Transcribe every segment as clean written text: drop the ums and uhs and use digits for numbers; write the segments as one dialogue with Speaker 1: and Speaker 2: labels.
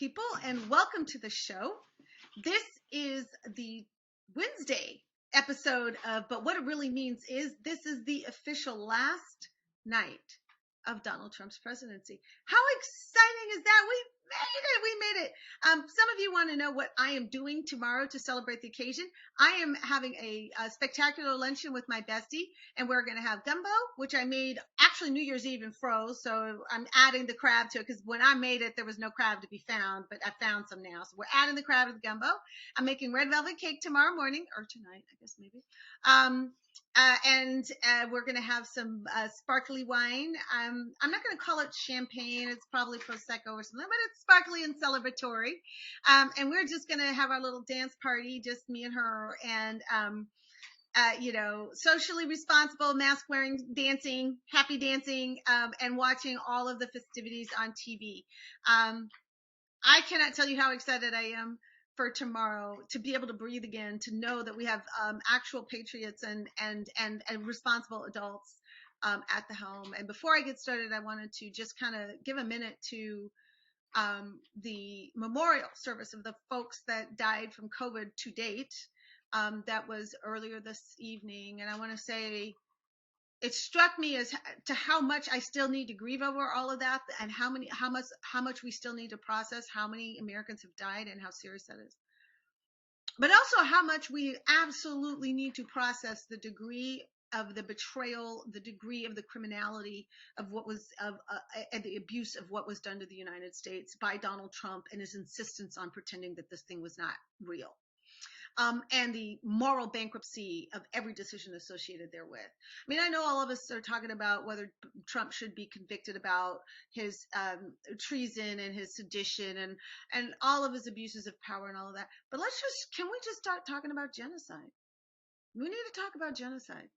Speaker 1: people, and welcome to the show. This is the Wednesday episode of But What It Really Means Is this is the official last night of Donald Trump's presidency. How exciting is that? We made it. Some of you want to know what I am doing tomorrow to celebrate the occasion. I am having a spectacular luncheon with my bestie, and we're going to have gumbo, which I made actually New Year's Eve and froze, so I'm adding the crab to it because when I made it, there was no crab to be found, but I found some now. So we're adding the crab to the gumbo. I'm making red velvet cake tomorrow morning, or tonight, I guess maybe. And we're going to have some sparkly wine. I'm not going to call it champagne. It's probably Prosecco or something, but it's sparkly and celebratory. And we're just going to have our little dance party, just me and her, and, socially responsible, mask wearing, dancing, happy dancing, and watching all of the festivities on TV. I cannot tell you how excited I am for tomorrow to be able to breathe again, to know that we have actual patriots and responsible adults at the helm. And before I get started, I wanted to just kind of give a minute to the memorial service of the folks that died from COVID to date. That was earlier this evening. And I want to say it struck me as to how much I still need to grieve over all of that, and how much we still need to process how many Americans have died and how serious that is. But also how much we absolutely need to process the degree of the betrayal, the degree of the criminality of what was and the abuse of what was done to the United States by Donald Trump and his insistence on pretending that this thing was not real. And the moral bankruptcy of every decision associated therewith. I mean, I know all of us are talking about whether Trump should be convicted about his treason and his sedition and all of his abuses of power and all of that. But can we just start talking about genocide? We need to talk about genocide.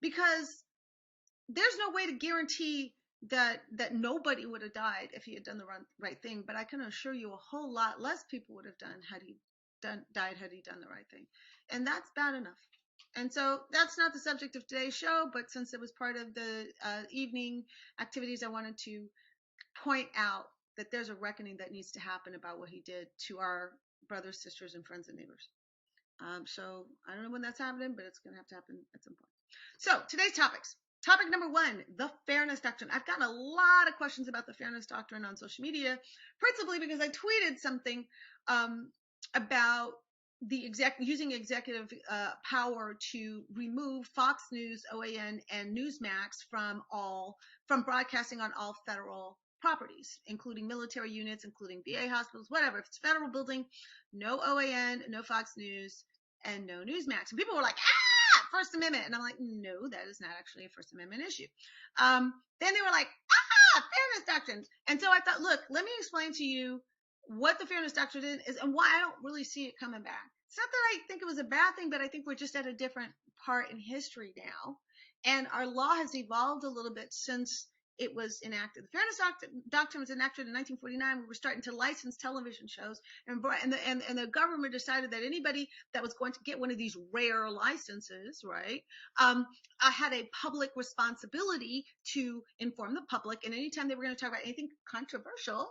Speaker 1: Because there's no way to guarantee that nobody would have died if he had done the right thing. But I can assure you a whole lot less people would have died had he done the right thing. And that's bad enough. And so that's not the subject of today's show, but since it was part of the evening activities, I wanted to point out that there's a reckoning that needs to happen about what he did to our brothers, sisters, and friends and neighbors. So I don't know when that's happening, but it's going to have to happen at some point. So today's topics. Topic number 1, the Fairness Doctrine. I've gotten a lot of questions about the Fairness Doctrine on social media, principally because I tweeted something about the using executive power to remove Fox News, OAN, and Newsmax from broadcasting on all federal properties, including military units, including VA hospitals, whatever. If it's a federal building, no OAN, no Fox News, and no Newsmax. And people were like, First Amendment. And I'm like, no, that is not actually a First Amendment issue. Then they were like, Fairness Doctrine. And so I thought, look, let me explain to you what the Fairness Doctrine is and why I don't really see it coming back. It's not that I think it was a bad thing, but I think we're just at a different part in history now. And our law has evolved a little bit since it was enacted. The Fairness Doctrine was enacted in 1949. We were starting to license television shows, and the government decided that anybody that was going to get one of these rare licenses, right, had a public responsibility to inform the public. And anytime they were going to talk about anything controversial,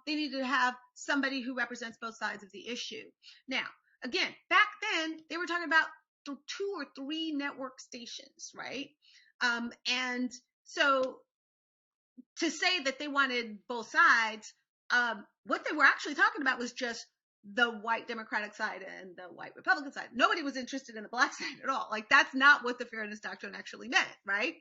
Speaker 1: they needed to have somebody who represents both sides of the issue. Now, again, back then they were talking about 2 or 3 network stations, right? And so to say that they wanted both sides, what they were actually talking about was just the white Democratic side and the white Republican side. Nobody was interested in the black side at all. Like, that's not what the Fairness Doctrine actually meant, right?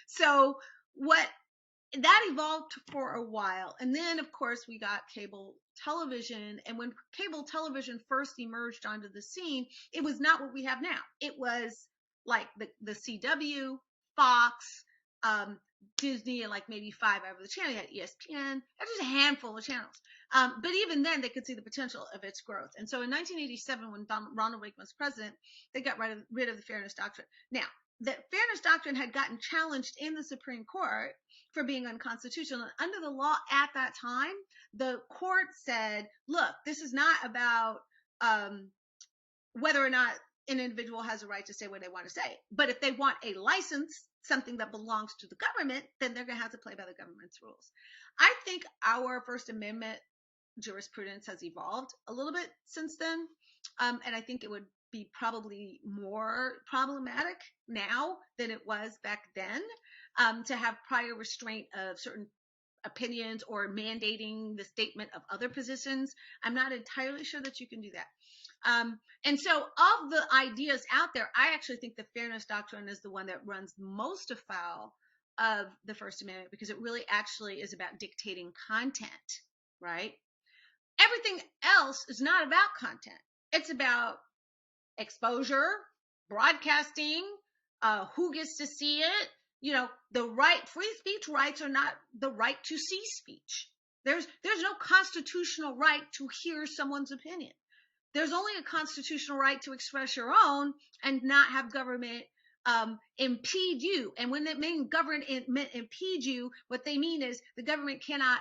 Speaker 1: So that evolved for a while. And then, of course, we got cable television. And when cable television first emerged onto the scene, it was not what we have now. It was like the CW, Fox, Disney, and like maybe 5 over the channel. You had ESPN. Just a handful of channels. But even then, they could see the potential of its growth. And so in 1987, when Ronald Reagan was president, they got rid of the Fairness Doctrine. Now, the Fairness Doctrine had gotten challenged in the Supreme Court for being unconstitutional. And under the law at that time, the court said, look, this is not about whether or not an individual has a right to say what they want to say. But if they want a license, something that belongs to the government, then they're going to have to play by the government's rules. I think our First Amendment jurisprudence has evolved a little bit since then. And I think it would be probably more problematic now than it was back then, to have prior restraint of certain opinions or mandating the statement of other positions. I'm not entirely sure that you can do that. And so of the ideas out there, I actually think the fairness doctrine is the one that runs most afoul of the First Amendment, because it really actually is about dictating content, right? Everything else is not about content. It's about exposure, broadcasting, who gets to see it. You know, the right, free speech rights are not the right to see speech. There's no constitutional right to hear someone's opinion. There's only a constitutional right to express your own and not have government impede you. And when they mean government impede you, what they mean is the government cannot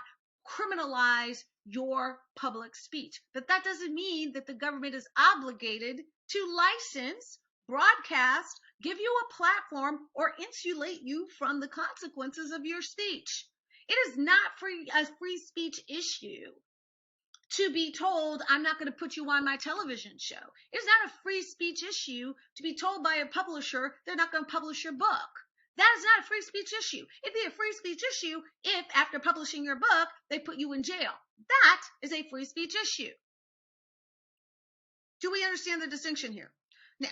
Speaker 1: criminalize your public speech. But that doesn't mean that the government is obligated to license, broadcast, give you a platform, or insulate you from the consequences of your speech. It is not a free speech issue to be told, I'm not going to put you on my television show. It's not a free speech issue to be told by a publisher they're not going to publish your book. That is not a free speech issue. It'd be a free speech issue if, after publishing your book, they put you in jail. That is a free speech issue. Do we understand the distinction here? Now,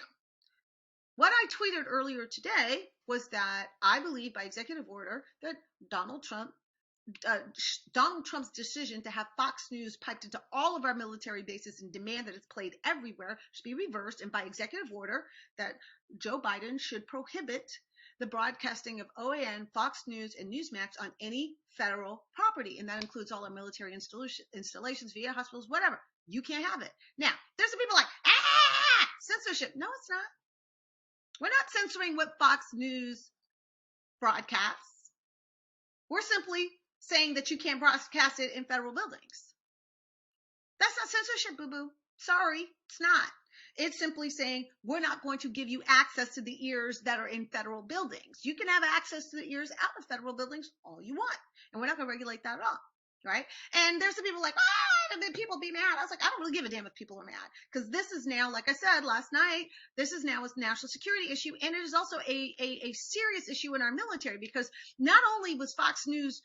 Speaker 1: what I tweeted earlier today was that I believe by executive order that Donald Trump's decision to have Fox News piped into all of our military bases and demand that it's played everywhere should be reversed, and by executive order that Joe Biden should prohibit the broadcasting of OAN, Fox News, and Newsmax on any federal property, and that includes all our military installations, VA hospitals, whatever. You can't have it. Now, there's some people like, censorship. No, it's not. We're not censoring what Fox News broadcasts. We're simply saying that you can't broadcast it in federal buildings. That's not censorship, boo-boo. Sorry, it's not. It's simply saying we're not going to give you access to the ears that are in federal buildings. You can have access to the ears out of federal buildings all you want, and we're not going to regulate that at all, right? And there's some people like, and then people be mad. I was like, I don't really give a damn if people are mad, because this is now, like I said last night, this is now a national security issue, and it is also a serious issue in our military, because not only was Fox News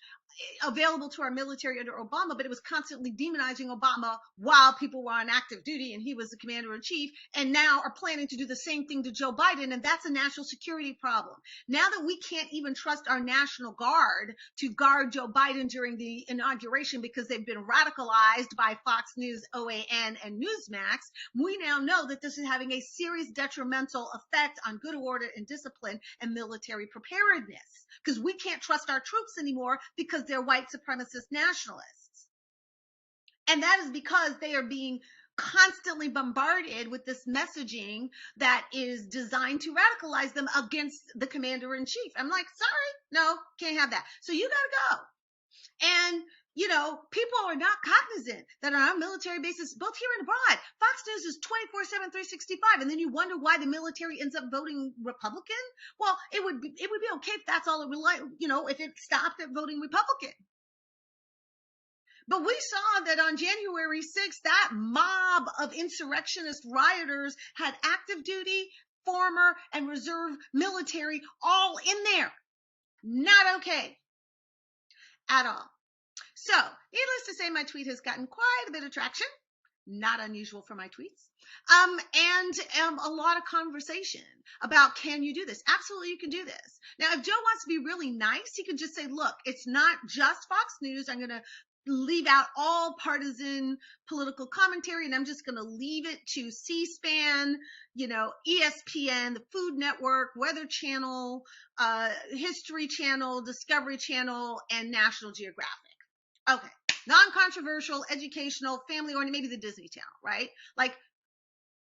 Speaker 1: available to our military under Obama, but it was constantly demonizing Obama while people were on active duty and he was the commander-in-chief, and now are planning to do the same thing to Joe Biden, and that's a national security problem. Now that we can't even trust our National Guard to guard Joe Biden during the inauguration because they've been radicalized by Fox News, OAN, and Newsmax, we now know that this is having a serious detrimental effect on good order and discipline and military preparedness, because we can't trust our troops anymore because they're white supremacist nationalists. And that is because they are being constantly bombarded with this messaging that is designed to radicalize them against the commander-in-chief. I'm like, sorry, no, can't have that. So you got to go. And you know, people are not cognizant that on our military bases, both here and abroad, Fox News is 24/7, 365. And then you wonder why the military ends up voting Republican. Well, it would be okay if that's all it if it stopped at voting Republican. But we saw that on January 6th, that mob of insurrectionist rioters had active duty, former, and reserve military all in there. Not okay at all. So, needless to say, my tweet has gotten quite a bit of traction. Not unusual for my tweets. And a lot of conversation about, can you do this? Absolutely, you can do this. Now, if Joe wants to be really nice, he can just say, look, it's not just Fox News. I'm going to leave out all partisan political commentary, and I'm just going to leave it to C-SPAN, ESPN, the Food Network, Weather Channel, History Channel, Discovery Channel, and National Geographic. Okay, non-controversial, educational, family-oriented, maybe the Disney Channel, right? Like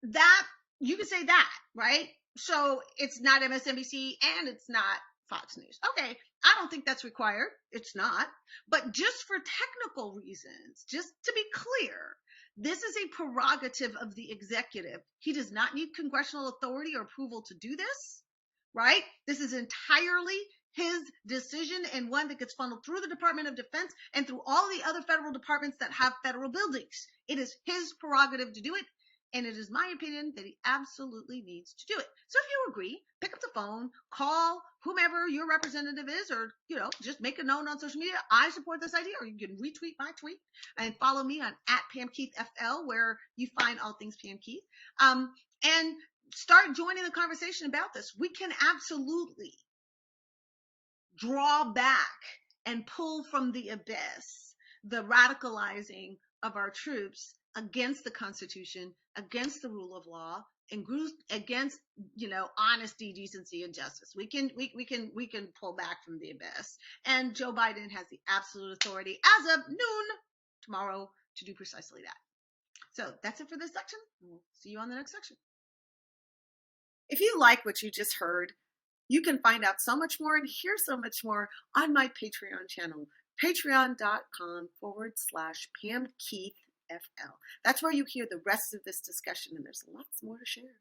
Speaker 1: that, you could say that, right? So it's not MSNBC and it's not Fox News. Okay, I don't think that's required. It's not. But just for technical reasons, just to be clear, this is a prerogative of the executive. He does not need congressional authority or approval to do this, right? This is entirely his decision and one that gets funneled through the Department of Defense and through all the other federal departments that have federal buildings. It is his prerogative to do it. And it is my opinion that he absolutely needs to do it. So if you agree, pick up the phone, call whomever your representative is, or, just make a note on social media. I support this idea, or you can retweet my tweet and follow me on @PamKeithFL, where you find all things Pam Keith. And start joining the conversation about this. We can absolutely draw back and pull from the abyss the radicalizing of our troops against the Constitution, against the rule of law, and against honesty, decency, and justice. We can pull back from the abyss, and Joe Biden has the absolute authority as of noon tomorrow to do precisely that. So that's it for this section. We'll see you on the next section. If you like what you just heard, you can find out so much more and hear so much more on my Patreon channel, patreon.com/PamKeithFL. That's where you hear the rest of this discussion, and there's lots more to share.